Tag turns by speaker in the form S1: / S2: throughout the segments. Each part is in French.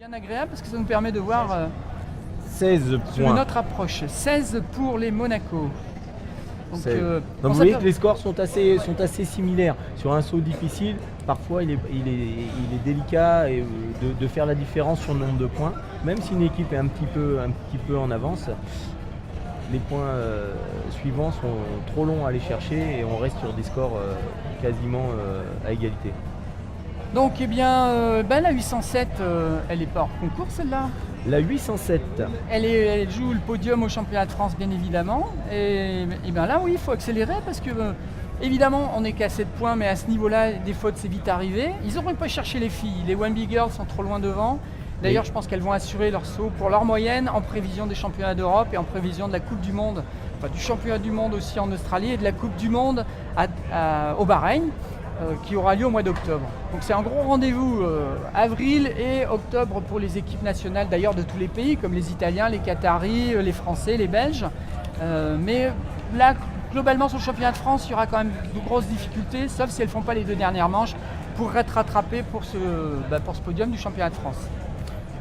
S1: Bien agréable parce que ça nous permet de voir
S2: 16
S1: sur
S2: points.
S1: une autre approche. 16 pour les Monaco. Donc,
S2: Donc vous voyez que les scores sont assez similaires. Sur un saut difficile, parfois il est délicat de faire la différence sur le nombre de points. Même si une équipe est un petit peu en avance, les points suivants sont trop longs à aller chercher et on reste sur des scores quasiment à égalité.
S1: Donc eh bien, la 807, elle n'est pas hors concours celle-là.
S2: La 807.
S1: Elle joue le podium au championnat de France bien évidemment. Et bien là oui, il faut accélérer parce que évidemment on n'est qu'à 7 points, mais à ce niveau-là, des fautes c'est vite arrivé. Ils n'auront pas cherché les filles. Les One Big Girls sont trop loin devant. D'ailleurs, je pense qu'elles vont assurer leur saut pour leur moyenne en prévision des championnats d'Europe et en prévision de la Coupe du Monde, enfin du championnat du monde aussi en Australie et de la Coupe du monde au Bahreïn. Qui aura lieu au mois d'octobre. Donc c'est un gros rendez-vous avril et octobre pour les équipes nationales d'ailleurs de tous les pays comme les Italiens, les Qataris, les Français, les Belges. Mais là, globalement sur le championnat de France, il y aura quand même de grosses difficultés, sauf si elles ne font pas les 2 dernières manches pour être rattrapées pour ce podium du championnat de France.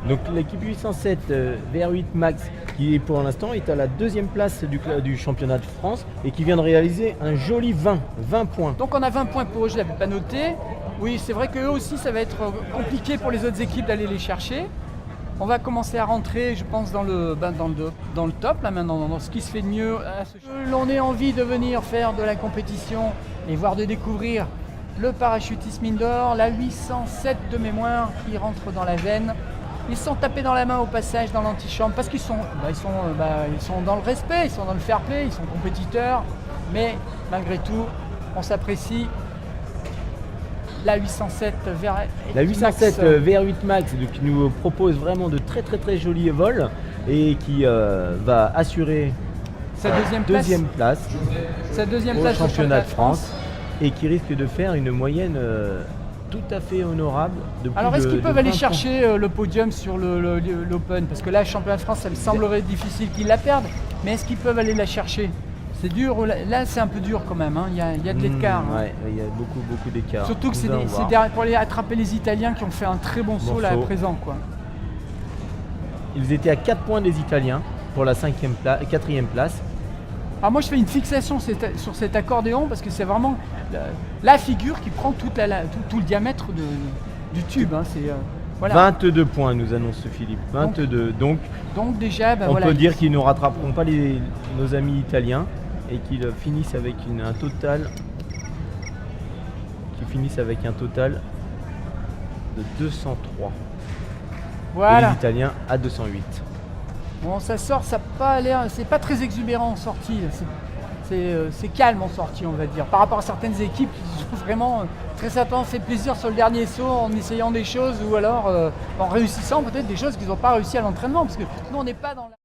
S2: Donc l'équipe 807 VR8 Max qui pour l'instant est à la 2e place du championnat de France et qui vient de réaliser un joli 20 points.
S1: Donc on a 20 points pour eux, je ne l'avais pas noté. Oui, c'est vrai qu'eux aussi ça va être compliqué pour les autres équipes d'aller les chercher. On va commencer à rentrer, je pense, dans le top, là maintenant, dans ce qui se fait de mieux. L'on ait envie de venir faire de la compétition et voire de découvrir le parachutisme indoor, la 807 de mémoire qui rentre dans la veine. Ils se sont tapés dans la main au passage dans l'antichambre parce qu'ils sont dans le respect, ils sont dans le fair play, ils sont compétiteurs. Mais malgré tout, on s'apprécie. La 807
S2: VR8 Max qui nous propose vraiment de très jolis vols et qui va assurer
S1: sa deuxième place
S2: au championnat de France et qui risque de faire une moyenne tout à fait honorable.
S1: Alors est-ce qu'ils peuvent aller chercher le podium sur l'Open? Parce que là, le championnat de France, ça me semblerait difficile qu'ils la perdent. Mais est-ce qu'ils peuvent aller la chercher? C'est dur, là c'est un peu dur quand même, hein. Il y a de l'écart.
S2: Ouais, il y a beaucoup d'écart.
S1: Surtout que c'est pour aller attraper les Italiens qui ont fait un très bon saut là à présent, quoi.
S2: Ils étaient à 4 points des Italiens pour la 4e place.
S1: Alors moi je fais une fixation sur cet accordéon parce que c'est vraiment la figure qui prend tout le diamètre du tube. Hein.
S2: Voilà. 22 points nous annonce Philippe. 22. Donc
S1: déjà,
S2: on peut dire qu'ils ne rattraperont pas nos amis italiens et qu'ils finissent avec un total de 203.
S1: Voilà.
S2: Et les Italiens à 208.
S1: Bon, ça sort, ça n'a pas l'air, c'est pas très exubérant en sortie. C'est calme en sortie, on va dire. Par rapport à certaines équipes qui vraiment très certainement fait plaisir sur le dernier saut en essayant des choses ou alors en réussissant peut-être des choses qu'ils n'ont pas réussi à l'entraînement. Parce que nous, on n'est pas dans la...